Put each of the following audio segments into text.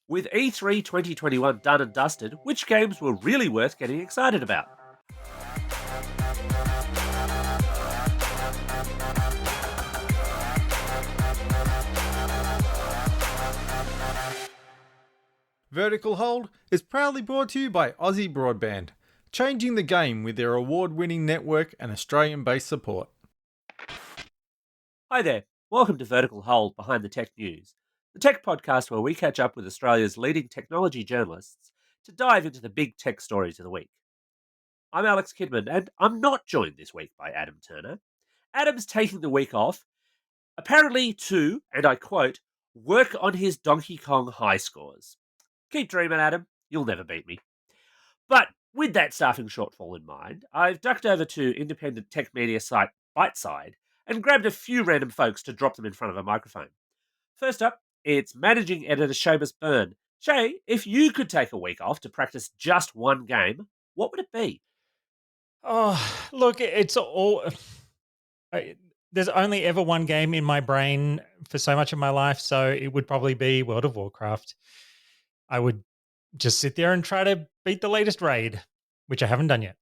With E3 2021 done and dusted, which games were really worth getting excited about? Vertical Hold is proudly brought to you by Aussie Broadband, changing the game with their award-winning network and Australian-based support. Hi there, welcome to Vertical Hold Behind the Tech News, the tech podcast where we catch up with Australia's leading technology journalists to dive into the big tech stories of the week. I'm Alex Kidman, and I'm not joined this week by Adam Turner. Adam's taking the week off, apparently to, and I quote, work on his Donkey Kong high scores. Keep dreaming, Adam. You'll never beat me. But with that staffing shortfall in mind, I've ducked over to independent tech media site Byteside and grabbed a few random folks to drop them in front of a microphone. First up, it's managing editor Seamus Byrne. Shay, if you could take a week off to practice just one game, what would it be? Oh, look, it's all. There's only ever one game in my brain for so much of my life, so it would probably be World of Warcraft. I would just sit there and try to beat the latest raid, which I haven't done yet.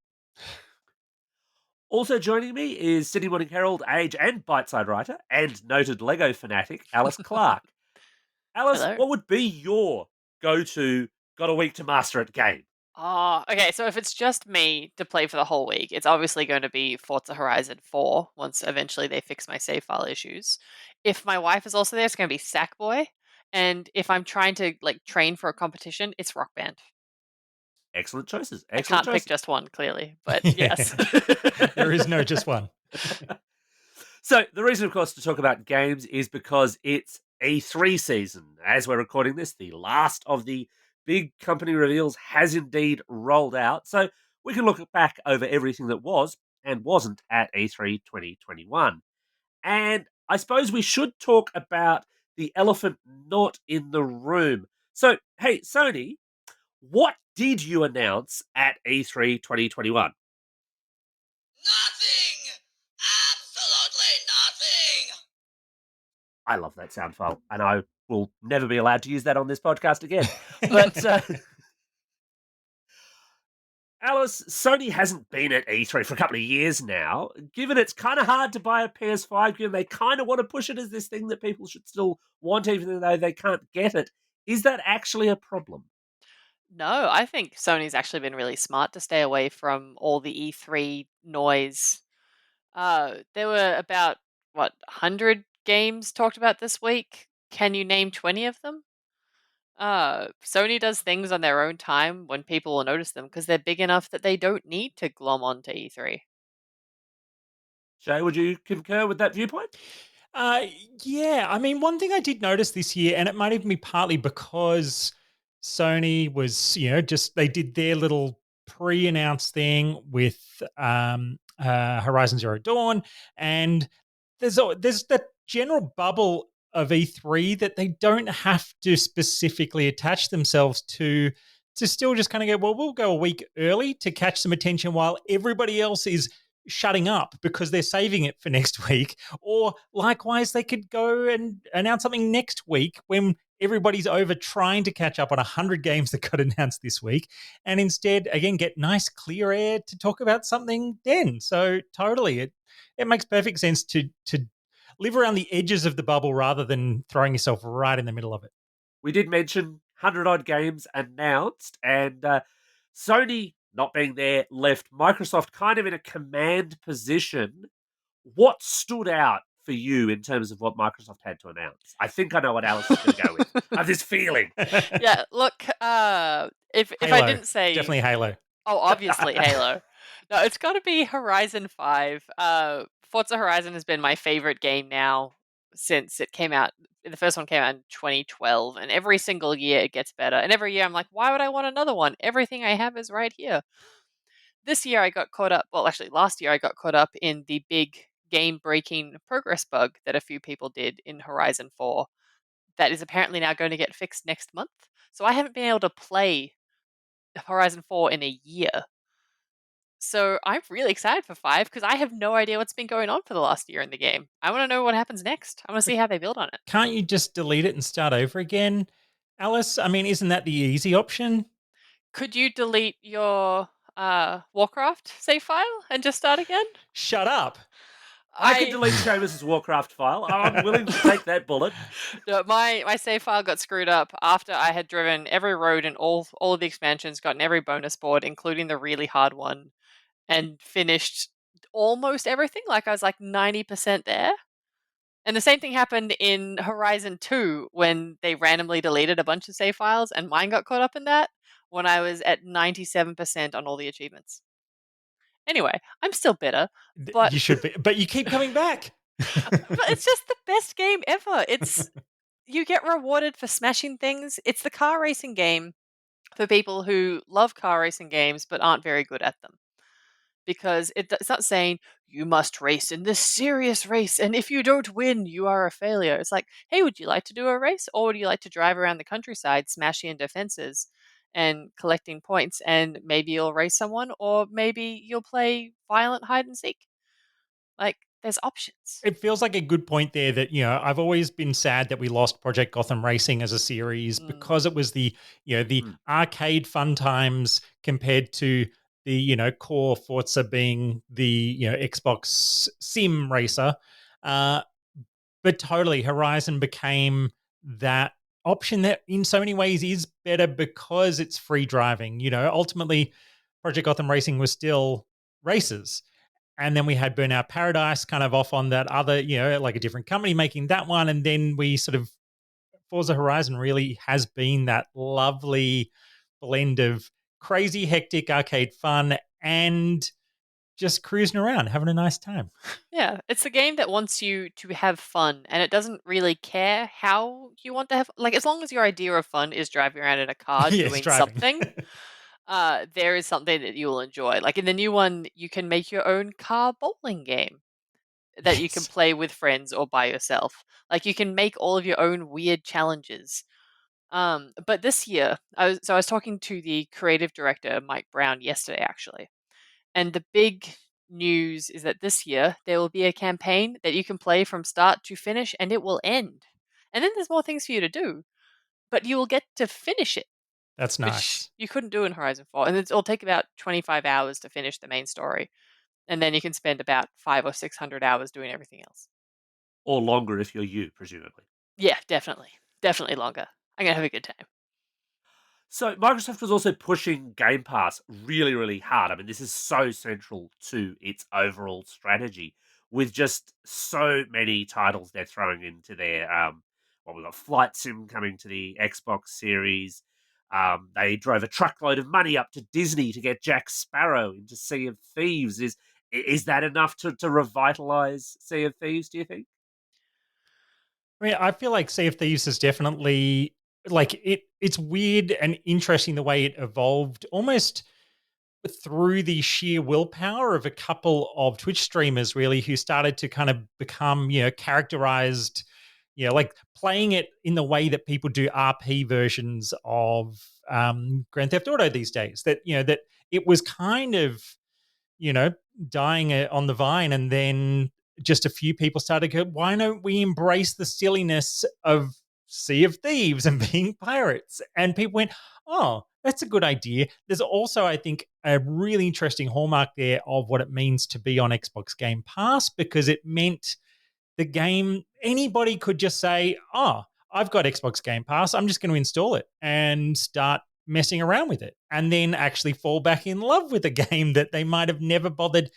Also joining me is Sydney Morning Herald, Age and Byteside writer and noted Lego fanatic, Alice Clarke. Alice, Hello. what would be your go-to, got a week to master it game? Oh, okay. So if it's just me to play for the whole week, it's obviously going to be Forza Horizon 4 once eventually they fix my save file issues. If my wife is also there, it's going to be Sackboy. And if I'm trying to train for a competition, it's Rock Band. Excellent choices. I can't pick just one, clearly, but yes. There is no just one. So the reason, of course, to talk about games is because it's E3 season. As we're recording this, the last of the big company reveals has indeed rolled out. So we can look back over everything that was and wasn't at E3 2021. And I suppose we should talk about the elephant not in the room. So, hey, Sony, what did you announce at E3 2021? Nothing! Absolutely nothing! I love that sound file, and I will never be allowed to use that on this podcast again. But, Alice, Sony hasn't been at E3 for a couple of years now. Given it's kind of hard to buy a PS5, given they kind of want to push it as this thing that people should still want, even though they can't get it, is that actually a problem? No, I think Sony's actually been really smart to stay away from all the E3 noise. There were about, 100 games talked about this week. Can you name 20 of them? Sony does things on their own time when people will notice them because they're big enough that they don't need to glom onto E3. Shay, would you concur with that viewpoint? Yeah, I mean, one thing I did notice this year, and it might even be partly because Sony was, they did their little pre-announced thing with Horizon Zero Dawn, and there's that general bubble of E3 that they don't have to specifically attach themselves to still just kind of go, well, we'll go a week early to catch some attention while everybody else is shutting up because they're saving it for next week. Or likewise, they could go and announce something next week when everybody's over trying to catch up on 100 games that got announced this week, and instead, again, get nice clear air to talk about something then. So totally, it makes perfect sense to live around the edges of the bubble rather than throwing yourself right in the middle of it. We did mention 100-odd games announced, and Sony not being there left Microsoft kind of in a command position. What stood out for you in terms of what Microsoft had to announce? I think I know what Alice is going to go with. I have this feeling. Yeah, look, if I didn't say... Definitely Halo. Oh, obviously Halo. No, it's got to be Horizon 5. Forza Horizon has been my favorite game now since it came out. The first one came out in 2012, and every single year it gets better. And every year I'm like, why would I want another one? Everything I have is right here. This year I got caught up, well, actually last year I got caught up in the big game-breaking progress bug that a few people did in Horizon 4 that is apparently now going to get fixed next month. So I haven't been able to play Horizon 4 in a year. So I'm really excited for 5 because I have no idea what's been going on for the last year in the game. I want to know what happens next. I want to see how they build on it. Can't you just delete it and start over again? Alice, I mean, isn't that the easy option? Could you delete your Warcraft save file and just start again? Shut up. I can delete Seamus's Warcraft file. I'm willing to take that bullet. No, my save file got screwed up after I had driven every road in all of the expansions, gotten every bonus board, including the really hard one, and finished almost everything. Like I was like 90% there. And the same thing happened in Horizon 2 when they randomly deleted a bunch of save files, and mine got caught up in that when I was at 97% on all the achievements. Anyway, I'm still bitter, but You should be, but you keep coming back. but it's just the best game ever. You get rewarded for smashing things. It's the car racing game for people who love car racing games but aren't very good at them. Because it's not saying you must race in this serious race, and if you don't win, you are a failure. It's like, hey, would you like to do a race, or would you like to drive around the countryside smashing into fences and collecting points, and maybe you'll race someone, or maybe you'll play violent hide and seek. Like, there's options. It feels like a good point there that, I've always been sad that we lost Project Gotham Racing as a series because it was the arcade fun times compared to the, core Forza being the, Xbox sim racer. But totally, Horizon became that option that in so many ways is better because it's free driving. Ultimately, Project Gotham Racing was still races. And then we had Burnout Paradise kind of off on that other, like a different company making that one. And then we sort of, Forza Horizon really has been that lovely blend of crazy, hectic arcade fun and just cruising around, having a nice time. Yeah, it's a game that wants you to have fun, and it doesn't really care how you want to have. Like, as long as your idea of fun is driving around in a car Yes, doing driving. something, there is something that you will enjoy. Like in the new one, you can make your own car bowling game that you can Yes. play with friends or by yourself. Like you can make all of your own weird challenges. But this year, I was talking to the creative director Mike Brown yesterday, actually, and the big news is that this year there will be a campaign that you can play from start to finish, and it will end. And then there's more things for you to do, but you will get to finish it, That's which nice. you couldn't do in Horizon 4. And it'll take about 25 hours to finish the main story. And then you can spend about 500 or 600 hours doing everything else. Or longer if you're you, presumably. Yeah, definitely. Definitely longer. I'm going to have a good time. So Microsoft was also pushing Game Pass really, really hard. I mean, this is so central to its overall strategy, with just so many titles they're throwing into their. Well, we've got Flight Sim coming to the Xbox Series. They drove a truckload of money up to Disney to get Jack Sparrow into Sea of Thieves. Is that enough to revitalize Sea of Thieves? Do you think? I mean, I feel like Sea of Thieves is definitely like it's weird and interesting the way it evolved almost through the sheer willpower of a couple of Twitch streamers really who started to kind of become, characterized, like playing it in the way that people do RP versions of Grand Theft Auto these days. That it was kind of, you know, dying on the vine. And then just a few people started to go, why don't we embrace the silliness of Sea of Thieves and being pirates? And people went, oh, that's a good idea. There's also, I think, a really interesting hallmark there of what it means to be on Xbox Game Pass, because it meant the game, anybody could just say, oh, I've got Xbox Game Pass. I'm just going to install it and start messing around with it, and then actually fall back in love with a game that they might have never bothered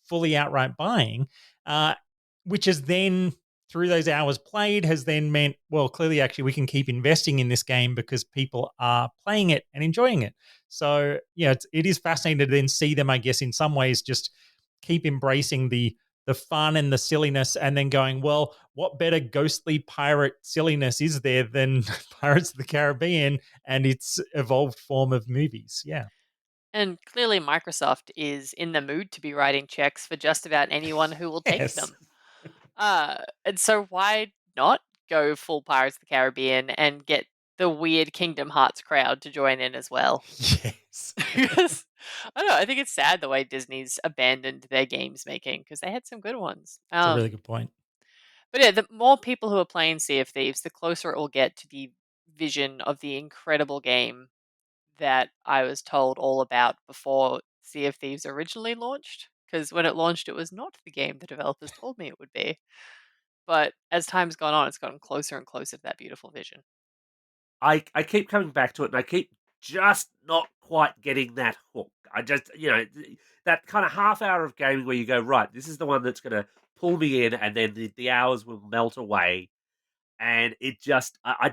fully outright buying, which is then through those hours played has then meant, well, clearly actually we can keep investing in this game because people are playing it and enjoying it. So yeah, it is fascinating to then see them, I guess, in some ways just keep embracing the fun and the silliness, and then going, well, what better ghostly pirate silliness is there than Pirates of the Caribbean and its evolved form of movies? Yeah. And clearly, Microsoft is in the mood to be writing checks for just about anyone who will take Yes. them. And so, why not go full Pirates of the Caribbean and get the weird Kingdom Hearts crowd to join in as well? Yes. Because I don't know, I think it's sad the way Disney's abandoned their games making because they had some good ones. That's a really good point. But yeah, the more people who are playing Sea of Thieves, the closer it will get to the vision of the incredible game that I was told all about before Sea of Thieves originally launched. Because when it launched, it was not the game the developers told me it would be. But as time's gone on, it's gotten closer and closer to that beautiful vision. I keep coming back to it, and I keep just not quite getting that hook. I just, that kind of half hour of gaming where you go, right, this is the one that's going to pull me in, and then the hours will melt away, and it just, I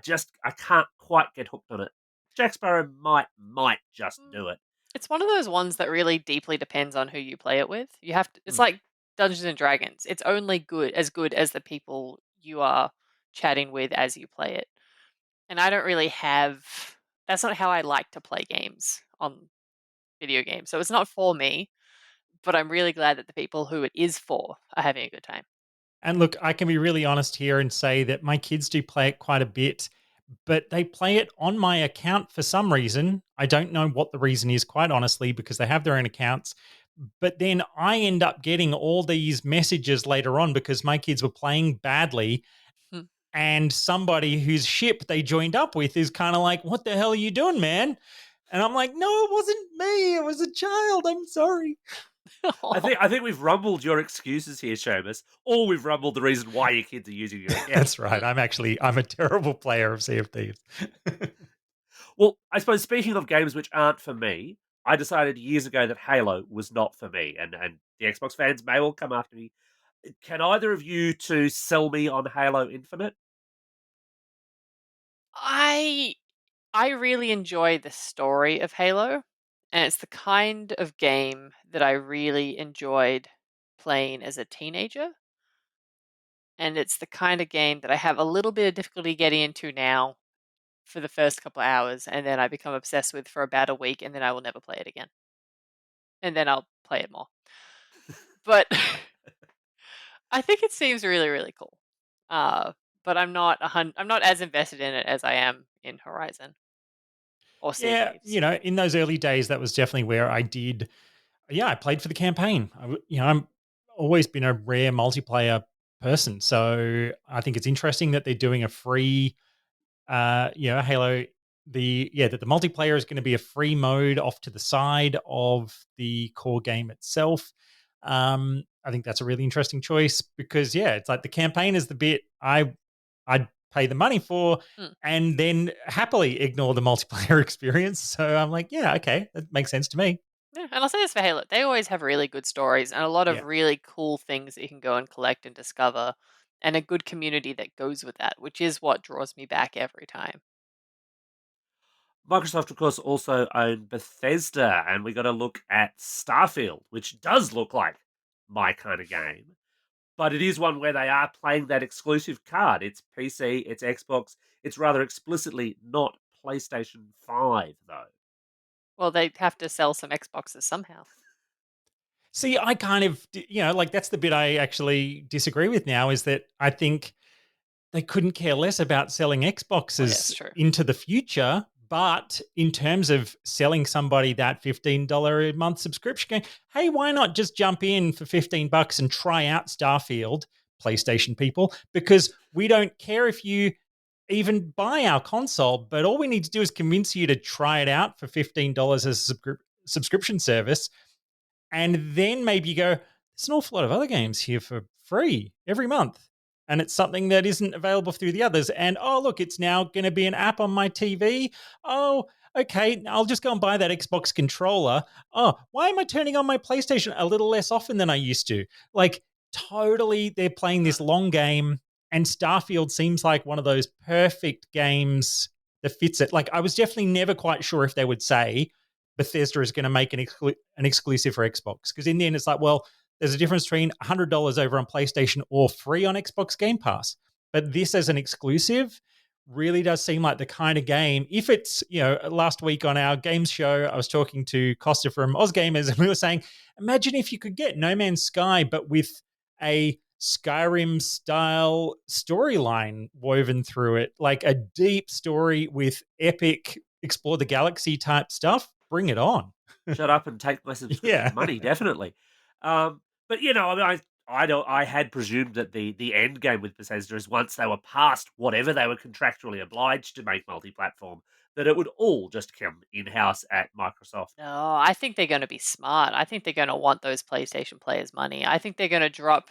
can't quite get hooked on it. Jack Sparrow might just do it. It's one of those ones that really deeply depends on who you play it with. You have to. It's like Dungeons and Dragons. It's only good as the people you are chatting with as you play it. And I don't really have. That's not how I like to play games on video games. So it's not for me. But I'm really glad that the people who it is for are having a good time. And look, I can be really honest here and say that my kids do play it quite a bit, but they play it on my account for some reason. I don't know what the reason is, quite honestly, because they have their own accounts. But then I end up getting all these messages later on because my kids were playing badly. And somebody whose ship they joined up with is kind of like, "What the hell are you doing, man?" And I'm like, "No, it wasn't me. It was a child. I'm sorry." I think we've rumbled your excuses here, Seamus, or we've rumbled the reason why your kids are using your account. That's right. I'm a terrible player of Sea of Thieves. Well, I suppose speaking of games which aren't for me, I decided years ago that Halo was not for me, and the Xbox fans may all come after me. Can either of you two sell me on Halo Infinite? I really enjoy the story of Halo, and it's the kind of game that I really enjoyed playing as a teenager. And it's the kind of game that I have a little bit of difficulty getting into now for the first couple of hours, and then I become obsessed with for about a week, and then I will never play it again. And then I'll play it more. But I think it seems really, really cool. But I'm not as invested in it as I am in Horizon or Sea of Yeah, Thieves. in those early days, that was definitely where I did. Yeah, I played for the campaign. I'm always been a rare multiplayer person, so I think it's interesting that they're doing a free, Halo. That the multiplayer is going to be a free mode off to the side of the core game itself. I think that's a really interesting choice because it's like the campaign is the bit I'd pay the money for and then happily ignore the multiplayer experience. So I'm like, yeah, okay, that makes sense to me. Yeah, and I'll say this for Halo. They always have really good stories and a lot of Yeah. really cool things that you can go and collect and discover, and a good community that goes with that, which is what draws me back every time. Microsoft, of course, also own Bethesda, and we got to look at Starfield, which does look like my kind of game. But it is one where they are playing that exclusive card. It's PC, it's Xbox. It's rather explicitly not PlayStation 5, though. Well, they have to sell some Xboxes somehow. See, I kind of, that's the bit I actually disagree with now is that I think they couldn't care less about selling Xboxes true. into the future. But in terms of selling somebody that $15 a month subscription, going, hey, why not just jump in for $15 and try out Starfield, PlayStation people? Because we don't care if you even buy our console, but all we need to do is convince you to try it out for $15 as a subscription service. And then maybe you go, there's an awful lot of other games here for free every month. And it's something that isn't available through the others. And oh, look, it's now going to be an app on my TV. Oh, okay, I'll just go and buy that Xbox controller. Oh, why am I turning on my PlayStation a little less often than I used to? Like, totally, they're playing this long game. And Starfield seems like one of those perfect games that fits it. Like, I was definitely never quite sure if they would say Bethesda is going to make an exclusive for Xbox. Because in the end, it's like, well, there's a difference between $100 over on PlayStation or free on Xbox Game Pass. But this as an exclusive really does seem like the kind of game. If it's, last week on our games show, I was talking to Costa from OzGamers and we were saying, imagine if you could get No Man's Sky, but with a Skyrim style storyline woven through it, like a deep story with epic explore the galaxy type stuff. Bring it on. Shut up and take my subscription money, definitely. But, I I had presumed that the end game with Bethesda is once they were past whatever they were contractually obliged to make multi-platform, that it would all just come in-house at Microsoft. No, I think they're going to be smart. I think they're going to want those PlayStation players' money. I think they're going to drop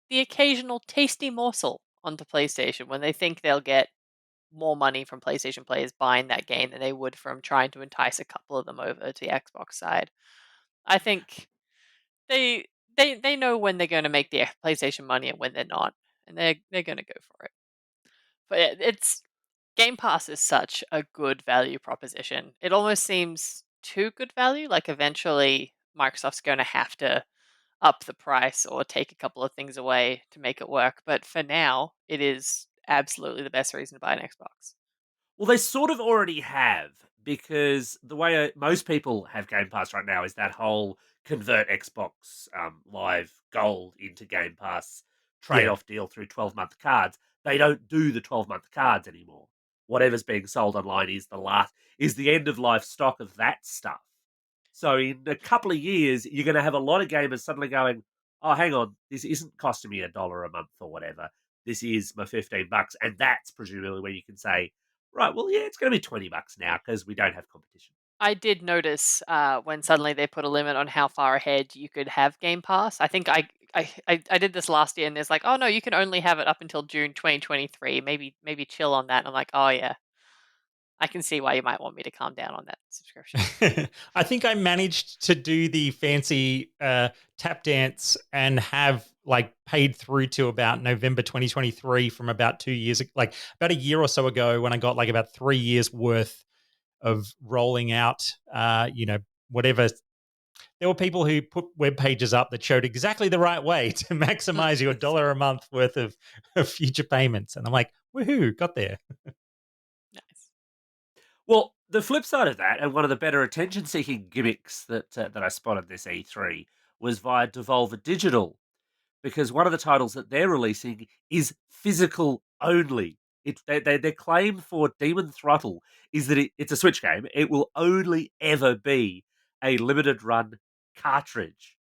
the occasional tasty morsel onto PlayStation when they think they'll get more money from PlayStation players buying that game than they would from trying to entice a couple of them over to the Xbox side. I think they they know when they're going to make the PlayStation money and when they're not, and they're going to go for it. But it's Game Pass is such a good value proposition. It almost seems too good value. Like eventually, Microsoft's going to have to up the price or take a couple of things away to make it work. But for now, it is absolutely the best reason to buy an Xbox. Well, they sort of already have, because the way most people have Game Pass right now is that whole convert Xbox Live Gold into Game Pass trade-off deal through 12-month cards. They don't do the 12-month cards anymore. Whatever's being sold online is the end of life stock of that stuff. So in a couple of years, you're going to have a lot of gamers suddenly going, "Oh, hang on, this isn't costing me $1 a month or whatever. This is my $15," and that's presumably where you can say, "Right, well, yeah, it's going to be $20 now because we don't have competition." I did notice when suddenly they put a limit on how far ahead you could have Game Pass. I think I did this last year, and there's like, oh no, you can only have it up until June 2023. Maybe chill on that. And I'm like, oh yeah, I can see why you might want me to calm down on that subscription. I think I managed to do the fancy tap dance and have like paid through to about November 2023 from about 2 years, like about a year or so ago, when I got like about 3 years worth of rolling out, whatever. There were people who put web pages up that showed exactly the right way to maximize your $1 a month worth of future payments. And I'm like, woohoo, got there. Nice. Well, the flip side of that, and one of the better attention-seeking gimmicks that I spotted this E3 was via Devolver Digital, because one of the titles that they're releasing is physical only. Their claim for Demon Throttle is that it's a Switch game. It will only ever be a limited run cartridge.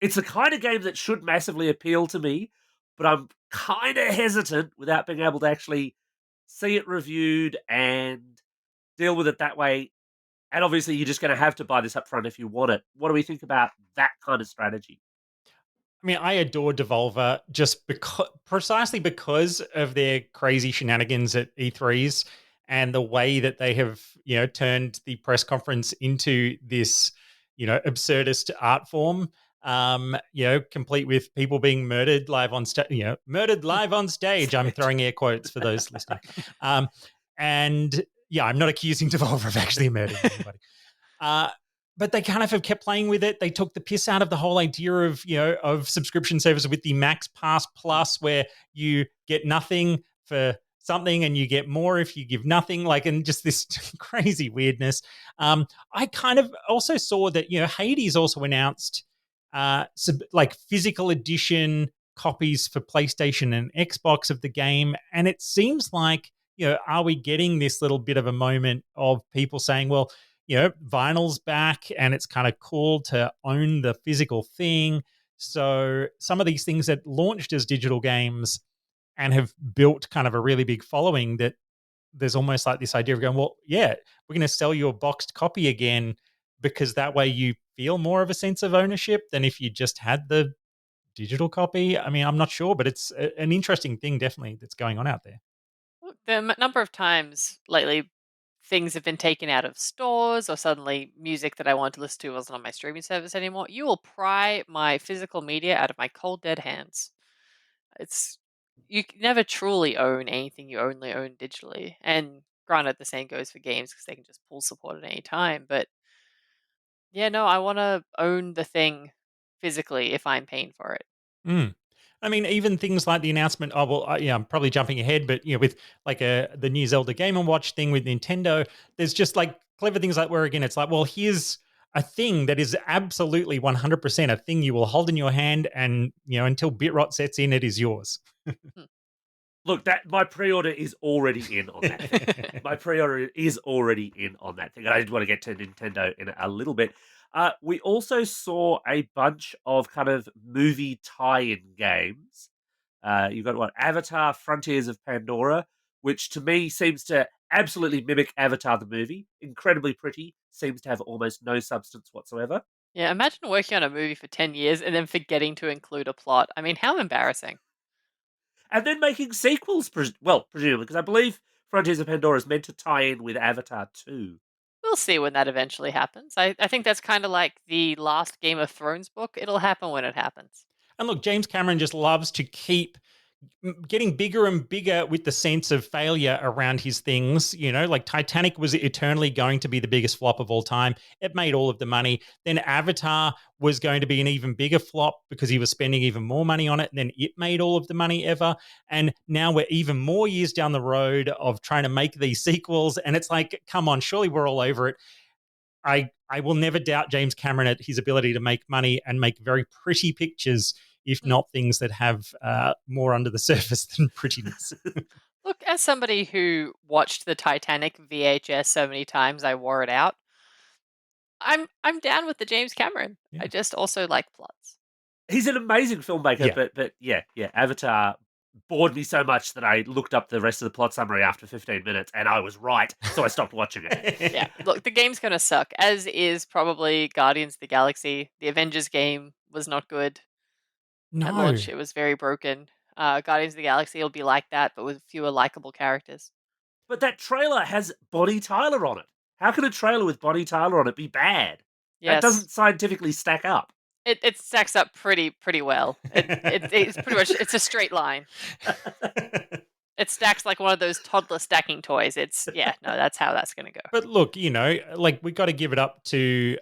It's the kind of game that should massively appeal to me, but I'm kind of hesitant without being able to actually see it reviewed and deal with it that way. And obviously, you're just going to have to buy this up front if you want it. What do we think about that kind of strategy? I mean, I adore Devolver just precisely because of their crazy shenanigans at E3s and the way that they have, turned the press conference into this, absurdist art form. Complete with people being murdered live on stage. Murdered live on stage. I'm throwing air quotes for those listening. And yeah, I'm not accusing Devolver of actually murdering anybody. But they kind of have kept playing with it. They took the piss out of the whole idea of subscription service with the Max Pass Plus, where you get nothing for something and you get more if you give nothing, and just this crazy weirdness. I kind of also saw that, Hades also announced physical edition copies for PlayStation and Xbox of the game. And it seems like, are we getting this little bit of a moment of people saying, well, vinyl's back and it's kind of cool to own the physical thing. So some of these things that launched as digital games and have built kind of a really big following, that there's almost like this idea of going, well, yeah, we're going to sell you a boxed copy again, because that way you feel more of a sense of ownership than if you just had the digital copy. I mean, I'm not sure, but it's an interesting thing definitely that's going on out there. The number of times lately things have been taken out of stores, or suddenly music that I wanted to listen to wasn't on my streaming service anymore. You will pry my physical media out of my cold dead hands. You can never truly own anything you only own digitally. And granted, the same goes for games because they can just pull support at any time. But yeah, no, I want to own the thing physically if I'm paying for it. Mm. I mean, even things like the announcement. Oh well, I'm probably jumping ahead, but with the new Zelda Game and Watch thing with Nintendo, there's just like clever things like where again it's like, well, here's a thing that is absolutely 100% a thing you will hold in your hand, and until Bitrot sets in, it is yours. Look, that my pre-order is already in on that thing. My pre-order is already in on that thing. And I did want to get to Nintendo in a little bit. We also saw a bunch of kind of movie tie-in games. You've got what? Avatar: Frontiers of Pandora, which to me seems to absolutely mimic Avatar the movie. Incredibly pretty, seems to have almost no substance whatsoever. Yeah, imagine working on a movie for 10 years and then forgetting to include a plot. I mean, how embarrassing. And then making sequels, presumably, because I believe Frontiers of Pandora is meant to tie in with Avatar 2. We'll see when that eventually happens. I think that's kind of like the last Game of Thrones book. It'll happen when it happens. And look, James Cameron just loves to keep getting bigger and bigger with the sense of failure around his things. You know, like Titanic was eternally going to be the biggest flop of all time. It made all of the money. Then Avatar was going to be an even bigger flop because he was spending even more money on it. And then it made all of the money ever. And now we're even more years down the road of trying to make these sequels. And it's like, come on, surely we're all over it. I will never doubt James Cameron at his ability to make money and make very pretty pictures, if not things that have more under the surface than prettiness. Look, as somebody who watched the Titanic VHS so many times I wore it out, I'm down with the James Cameron. Yeah. I just also like plots. He's an amazing filmmaker, Yeah. but yeah, Avatar bored me so much that I looked up the rest of the plot summary after 15 minutes, and I was right, so I stopped watching it. Yeah, look, the game's going to suck, as is probably Guardians of the Galaxy. The Avengers game was not good. At No. launch, it was very broken. Guardians of the Galaxy will be like that, but with fewer likable characters. But that trailer has Bonnie Tyler on it. How can a trailer with Bonnie Tyler on it be bad? That Yes, doesn't scientifically stack up. it stacks up pretty well. It's pretty much it's a straight line. It stacks like one of those toddler stacking toys. That's how that's going to go. But look, you know, like we got to give it up to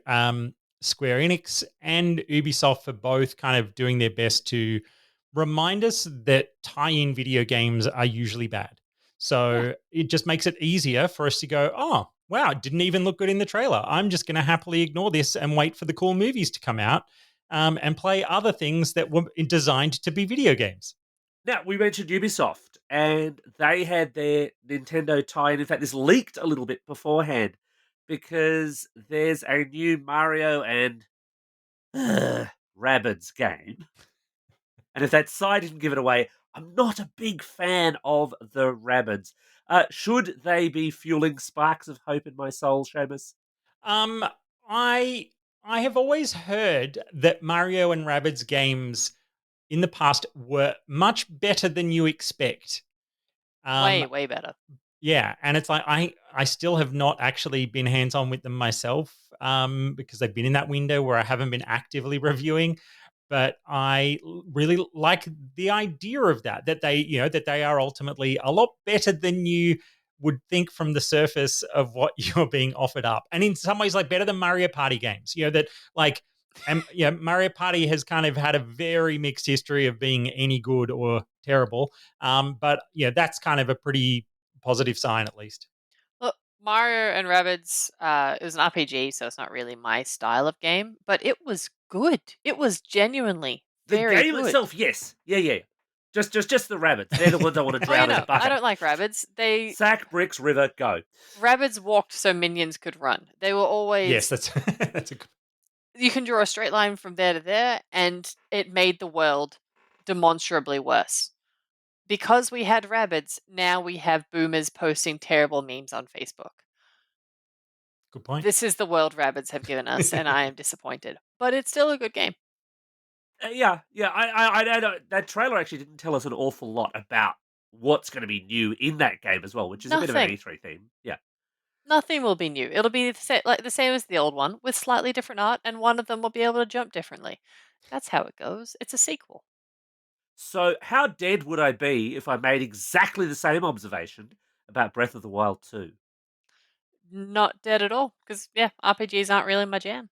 Square Enix and Ubisoft for both kind of doing their best to remind us that tie-in video games are usually bad. So it just makes it easier for us to go, oh, wow, it didn't even look good in the trailer. I'm just going to happily ignore this and wait for the cool movies to come out and play other things that were designed to be video games. Now, we mentioned Ubisoft, and they had their Nintendo tie-in. In fact, this leaked a little bit beforehand because there's a new Mario and Rabbids game. And if that side didn't give it away, I'm not a big fan of the Rabbids. Should they be fueling sparks of hope in my soul, Seamus? I have always heard that Mario and Rabbids games in the past were much better than you expect. Way better. Yeah, and it's like I still have not actually been hands-on with them myself because they've been in that window where I haven't been actively reviewing. But I really like the idea of that they are ultimately a lot better than you would think from the surface of what you're being offered up. And in some ways, like better than Mario Party games, that like, and Mario Party has kind of had a very mixed history of being any good or terrible. But that's kind of a pretty positive sign, at least. Look, Mario and Rabbids, it was an RPG, so it's not really my style of game, but it was good. It was genuinely very The game good. itself, yes. Yeah. Just the rabbits. They're the ones I want to drown in a bucket. I don't like Rabbids. Sack, bricks, river, go. Rabbids walked so minions could run. They were always... Yes, that's a good... You can draw a straight line from there to there, and it made the world demonstrably worse. Because we had Rabbids, now we have boomers posting terrible memes on Facebook. Good point. This is the world Rabbids have given us, and I am disappointed. But it's still a good game. Yeah. I know that trailer actually didn't tell us an awful lot about what's going to be new in that game as well, which is a bit of an E3 theme. Yeah. Nothing will be new. It'll be the same as the old one, with slightly different art, and one of them will be able to jump differently. That's how it goes. It's a sequel. So, how dead would I be if I made exactly the same observation about Breath of the Wild 2? Not dead at all, because, RPGs aren't really my jam.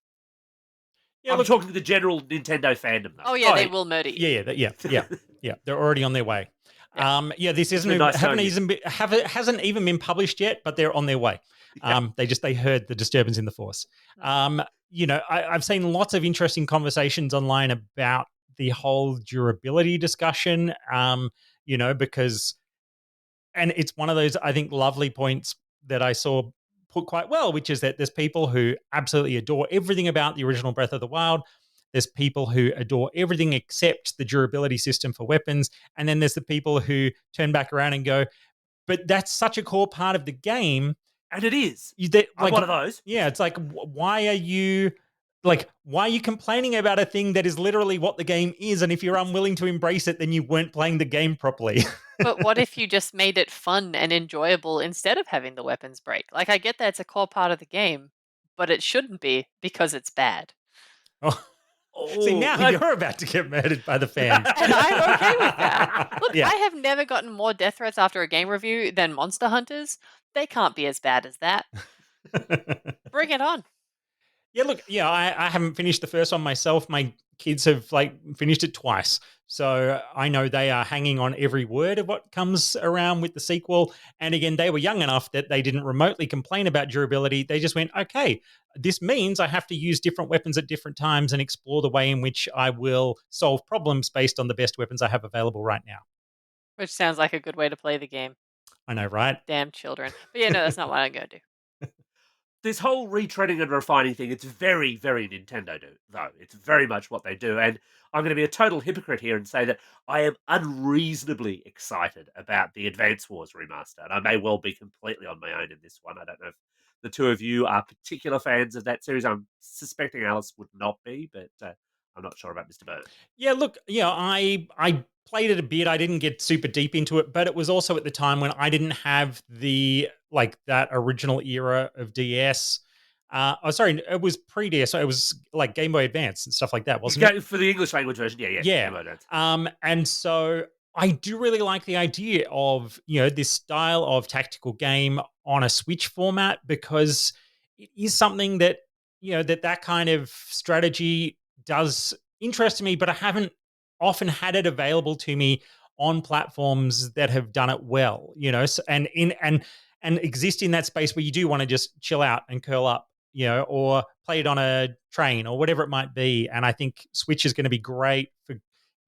Yeah, I'm talking the general Nintendo fandom, though. Oh, yeah, they will murder you. Yeah. They're already on their way. This hasn't even been published yet, but they're on their way. Yeah. They heard the disturbance in the Force. I've seen lots of interesting conversations online about the whole durability discussion. Because and it's one of those, I think, lovely points that I saw put quite well, which is that there's people who absolutely adore everything about the original Breath of the Wild. There's people who adore everything except the durability system for weapons. And then there's the people who turn back around and go, but that's such a core part of the game. And it is. I'm one of those. Yeah, it's like, why are you complaining about a thing that is literally what the game is? And if you're unwilling to embrace it, then you weren't playing the game properly. But what if you just made it fun and enjoyable instead of having the weapons break? Like, I get that it's a core part of the game, but it shouldn't be because it's bad. See, now you're about to get murdered by the fans. And I'm okay with that. Look, I have never gotten more death threats after a game review than Monster Hunters. They can't be as bad as that. Bring it on. Yeah, look, I haven't finished the first one myself. My kids have finished it twice. So I know they are hanging on every word of what comes around with the sequel. And again, they were young enough that they didn't remotely complain about durability. They just went, okay, this means I have to use different weapons at different times and explore the way in which I will solve problems based on the best weapons I have available right now. Which sounds like a good way to play the game. I know, right? Damn children. But yeah, no, that's not what I'm going to do. This whole retreading and refining thing, it's very, very Nintendo though. It's very much what they do. And I'm going to be a total hypocrite here and say that I am unreasonably excited about the Advance Wars remaster. And I may well be completely on my own in this one. I don't know if the two of you are particular fans of that series. I'm suspecting Alice would not be, but I'm not sure about Mr. Byrne. Yeah, look, I played it a bit. I didn't get super deep into it, but it was also at the time when I didn't have that original era of DS. It was pre-DS, so it was like Game Boy Advance and stuff like that, wasn't it? For the English language version, yeah. Game Boy Advance. And so I do really like the idea of, this style of tactical game on a Switch format, because it is something that, that kind of strategy does interest me, but I haven't often had it available to me on platforms that have done it well, and exist in that space where you do want to just chill out and curl up, or play it on a train or whatever it might be. And I think Switch is going to be great for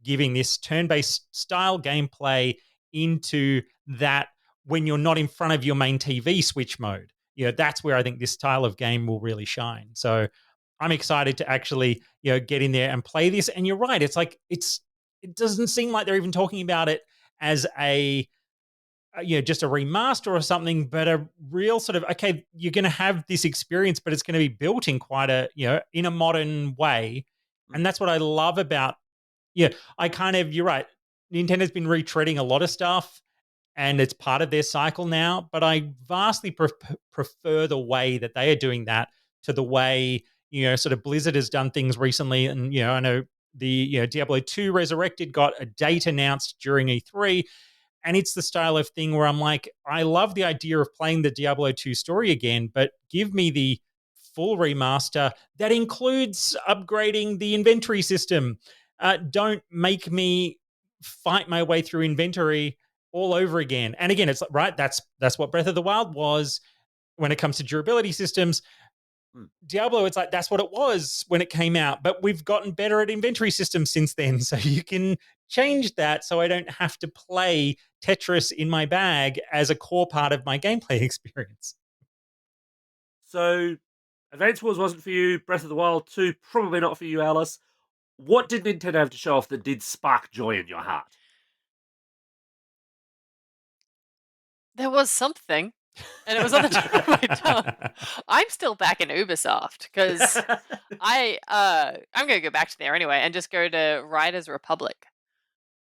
giving this turn-based style gameplay into that when you're not in front of your main TV Switch mode. That's where I think this style of game will really shine. So I'm excited to actually, get in there and play this. And you're right. It's like, it doesn't seem like they're even talking about it as just a remaster or something, but a real sort of, okay, you're going to have this experience, but it's going to be built in quite in a modern way. And that's what I love about, you're right. Nintendo's been retreading a lot of stuff and it's part of their cycle now, but I vastly prefer the way that they are doing that to the way, sort of Blizzard has done things recently. And, I know the Diablo 2 Resurrected got a date announced during E3. And it's the style of thing where I'm like, I love the idea of playing the Diablo 2 story again, but give me the full remaster that includes upgrading the inventory system. Don't make me fight my way through inventory all over again. And again, it's right. That's what Breath of the Wild was when it comes to durability systems. Diablo, it's like that's what it was when it came out, but we've gotten better at inventory systems since then. So you can change that so I don't have to play Tetris in my bag as a core part of my gameplay experience. So Advance Wars wasn't for you, Breath of the Wild 2 probably not for you, Alice. What did Nintendo have to show off that did spark joy in your heart? There was something. And it was on the tip of my tongue. I'm still back in Ubisoft because I'm going to go back to there anyway and just go to Riders Republic.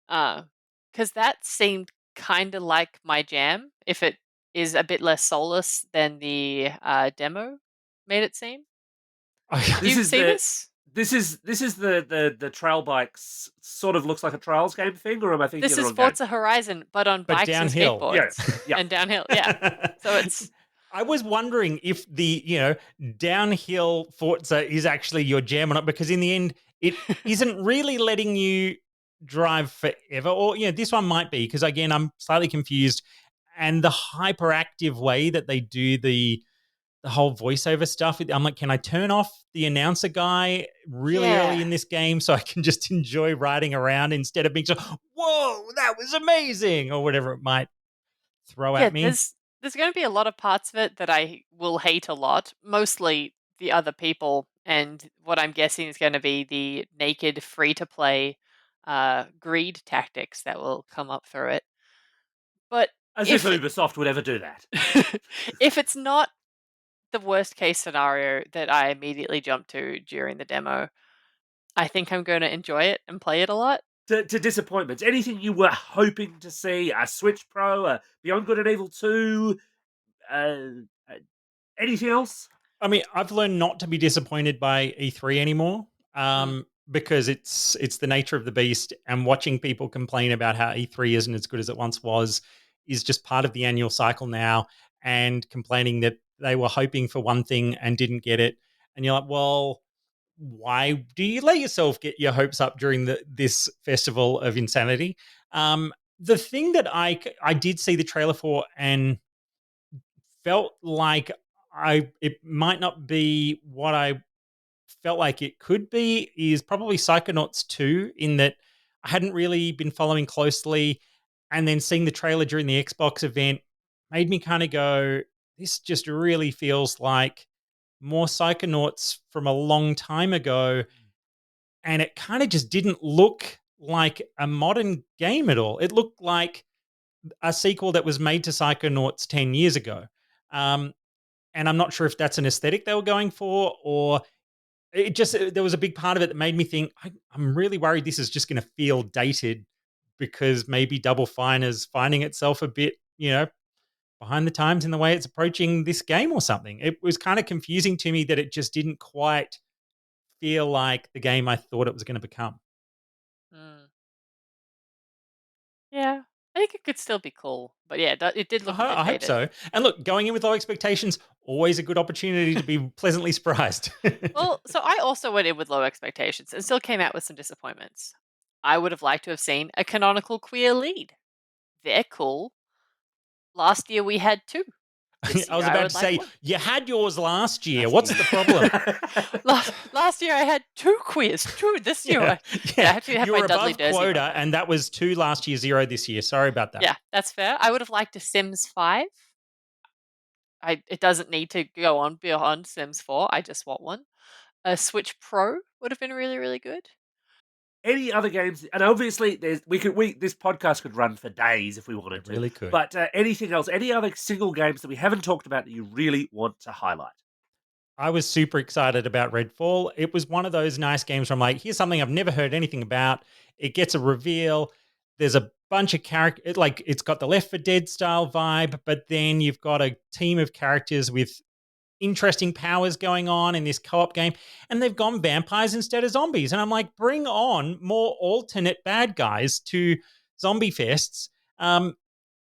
Because that seemed kind of like my jam, if it is a bit less soulless than the demo made it seem. You've seen this? This is the trail bikes sort of looks like a Trials game thing, or am I thinking this of the is wrong Forza Horizon, but on bikes downhill. and skateboards. Yeah. And downhill, yeah. So it's... I was wondering if the, downhill Forza is actually your jam or not, because in the end, it isn't really letting you drive forever. Or, this one might be, because again, I'm slightly confused. And the hyperactive way that they do the whole voiceover stuff, I'm like, can I turn off the announcer guy really early in this game so I can just enjoy riding around instead of being so, whoa, that was amazing, or whatever it might throw Yeah, at me. there's going to be a lot of parts of it that I will hate a lot, mostly the other people, and what I'm guessing is going to be the naked free-to-play greed tactics that will come up through it. But As if if Ubisoft would ever do that. if it's not the worst case scenario that I immediately jumped to during the demo, I think I'm going to enjoy it and play it a lot. To disappointments, anything you were hoping to see, a Switch Pro, a Beyond Good and Evil 2, uh, anything else? I mean, I've learned not to be disappointed by E3 anymore, Mm. because it's the nature of the beast, and watching people complain about how E3 isn't as good as it once was is just part of the annual cycle now, and complaining that they were hoping for one thing and didn't get it. And you're like, well, why do you let yourself get your hopes up during this festival of insanity? The thing that I did see the trailer for and felt like it might not be what I felt like it could be is probably Psychonauts 2, in that I hadn't really been following closely, and then seeing the trailer during the Xbox event made me kind of go, this just really feels like more Psychonauts from a long time ago, and it kind of just didn't look like a modern game at all. It looked like a sequel that was made to Psychonauts 10 years ago. Um, and I'm not sure if that's an aesthetic they were going for, or there was a big part of it that made me think, I'm really worried this is just going to feel dated, because maybe Double Fine is finding itself a bit, behind the times in the way it's approaching this game or something. It was kind of confusing to me that it just didn't quite feel like the game I thought it was going to become. Mm. Yeah, I think it could still be cool, but yeah, it did look a bit I hope dated. so. And look, going in with low expectations, always a good opportunity to be pleasantly surprised. Well, so I also went in with low expectations and still came out with some disappointments. I would have liked to have seen a canonical queer lead. They're cool. Last year we had 2. This I was year about would to like say, 1. you had yours last year. What's the problem? Last year I had 2 queers. 2 this year. I actually had you my were Dudley above Dursley quota, one. and that was 2 last year, 0 this year. Sorry about that. Yeah, that's fair. I would have liked a Sims 5. It doesn't need to go on beyond Sims 4. I just want one. A Switch Pro would have been really, really good. Any other games? And obviously, this podcast could run for days if we wanted It to. really could. But anything else? Any other single games that we haven't talked about that you really want to highlight? I was super excited about Redfall. It was one of those nice games where I'm like, here's something I've never heard anything about. It gets a reveal. There's a bunch of characters, like it's got the Left 4 Dead style vibe, but then you've got a team of characters with interesting powers going on in this co-op game, and they've gone vampires instead of zombies. And I'm like, bring on more alternate bad guys to zombie fests.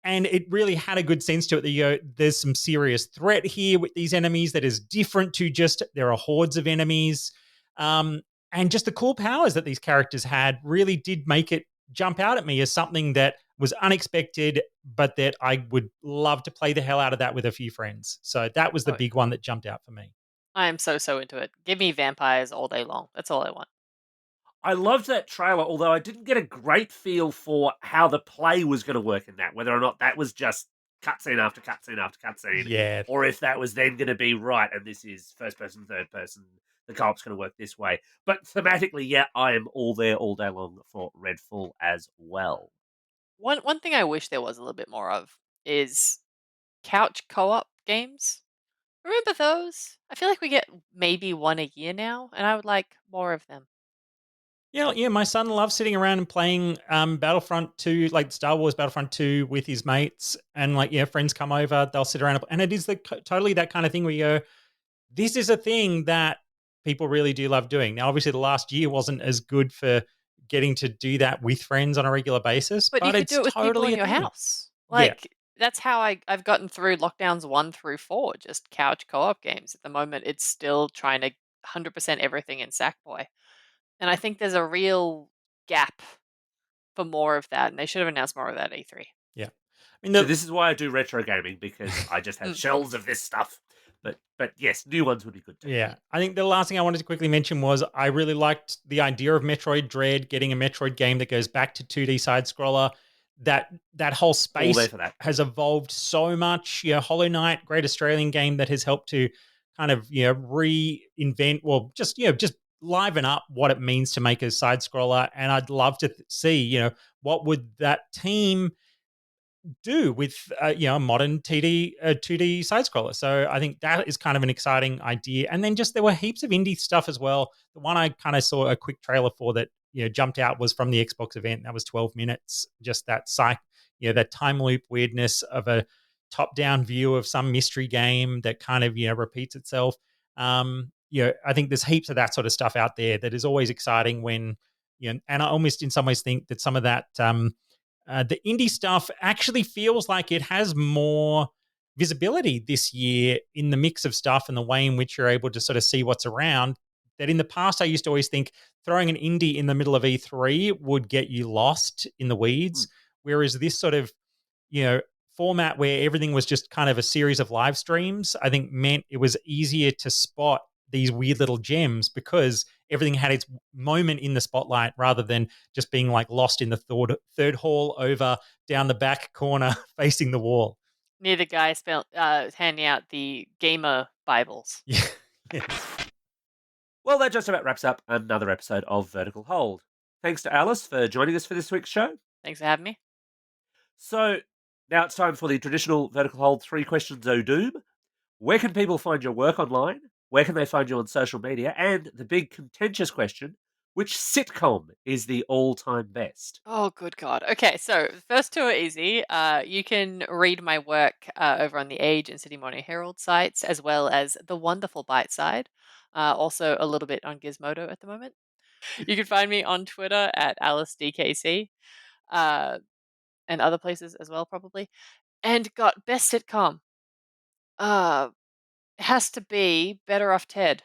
And it really had a good sense to it that there's some serious threat here with these enemies that is different to just there are hordes of enemies. And just the cool powers that these characters had really did make it jump out at me as something that was unexpected, but that I would love to play the hell out of that with a few friends. So that was the big one that jumped out for me. I am so into it. Give me vampires all day long. That's all I want. I loved that trailer, although I didn't get a great feel for how the play was going to work in that, whether or not that was just cutscene after cutscene after cutscene, Yeah. or if that was then going to be right, and this is first person, third person, the co-op's going to work this way. But thematically, yeah, I am all there all day long for Redfall as well. One thing I wish there was a little bit more of is couch co-op games. Remember those? I feel like we get maybe one a year now, and I would like more of them. Yeah, my son loves sitting around and playing Battlefront 2, like Star Wars Battlefront 2 with his mates. And friends come over, they'll sit around. And it is totally that kind of thing where you go, this is a thing that people really do love doing. Now, obviously, the last year wasn't as good for getting to do that with friends on a regular basis. But you could it's do it with people totally in a your thing. house. Yeah. That's how I've gotten through lockdowns 1 through 4, just couch co-op games. At the moment, it's still trying to 100% everything in Sackboy. And I think there's a real gap for more of that, and they should have announced more of that at E3. Yeah. So this is why I do retro gaming, because I just have Mm. shelves of this stuff. But yes, new ones would be good too. Yeah. I think the last thing I wanted to quickly mention was I really liked the idea of Metroid Dread, getting a Metroid game that goes back to 2D side scroller. that whole All space there for that. has evolved so much. Hollow Knight, great Australian game that has helped to kind of reinvent, well, just liven up what it means to make a side scroller. And I'd love to see what would that team do with a modern 2D side scroller. So I think that is kind of an exciting idea. And then just there were heaps of indie stuff as well. The one I kind of saw a quick trailer for that jumped out was from the Xbox event. That was 12 minutes. Just that that time loop weirdness of a top-down view of some mystery game that kind of repeats itself. I think there's heaps of that sort of stuff out there that is always exciting when and I almost in some ways think that some of that the indie stuff actually feels like it has more visibility this year in the mix of stuff and the way in which you're able to sort of see what's around. That in the past, I used to always think throwing an indie in the middle of E3 would get you lost in the weeds. Whereas this sort of, format where everything was just kind of a series of live streams, I think meant it was easier to spot these weird little gems because everything had its moment in the spotlight rather than just being like lost in the third hall over down the back corner facing the wall. Near the guy handing out the gamer Bibles. Yeah. Well, that just about wraps up another episode of Vertical Hold. Thanks to Alice for joining us for this week's show. Thanks for having me. So, now it's time for the traditional Vertical Hold 3 questions o doom. Where can people find your work online? Where can they find you on social media? And the big contentious question, which sitcom is the all-time best? Oh, good God. Okay, so the first two are easy. You can read my work over on the Age and City Morning Herald sites, as well as the wonderful Byteside. Also a little bit on Gizmodo at the moment. You can find me on Twitter at AliceDKC, and other places as well, probably. And got best sitcom. Has to be Better Off Ted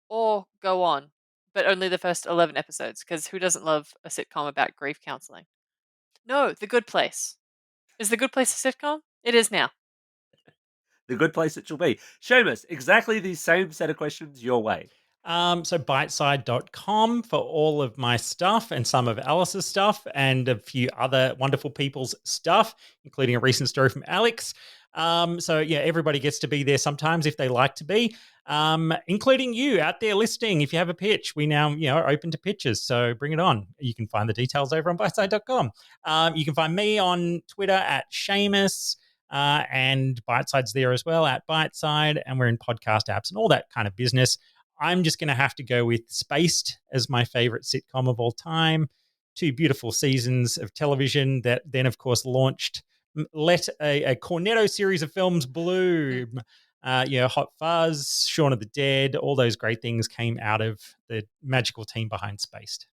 or Go On, but only the first 11 episodes, because who doesn't love a sitcom about grief counseling? No, The Good Place. Is The Good Place a sitcom? It is now. The good place it shall be. Seamus, exactly the same set of questions your way. So byteside.com for all of my stuff and some of Alice's stuff and a few other wonderful people's stuff, including a recent story from Alex. Everybody gets to be there sometimes if they like to be, including you out there listening. If you have a pitch, we now are open to pitches, so bring it on. You can find the details over on byteside.com. You can find me on Twitter at Seamus. And Byteside's there as well at Byteside, and we're in podcast apps and all that kind of business. I'm just going to have to go with Spaced as my favorite sitcom of all time. 2 beautiful seasons of television that then, of course, let a Cornetto series of films bloom. Hot Fuzz, Shaun of the Dead, all those great things came out of the magical team behind Spaced.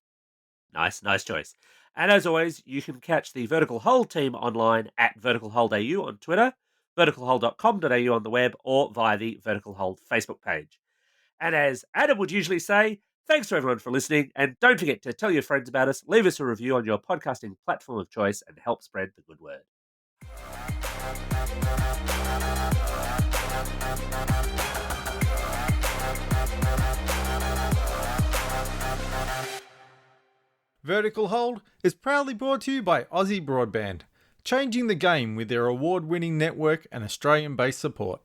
Nice choice. And as always, you can catch the Vertical Hold team online at Vertical Hold AU on Twitter, verticalhold.com.au on the web, or via the Vertical Hold Facebook page. And as Adam would usually say, thanks to everyone for listening, and don't forget to tell your friends about us, leave us a review on your podcasting platform of choice, and help spread the good word. Vertical Hold is proudly brought to you by Aussie Broadband, changing the game with their award-winning network and Australian-based support.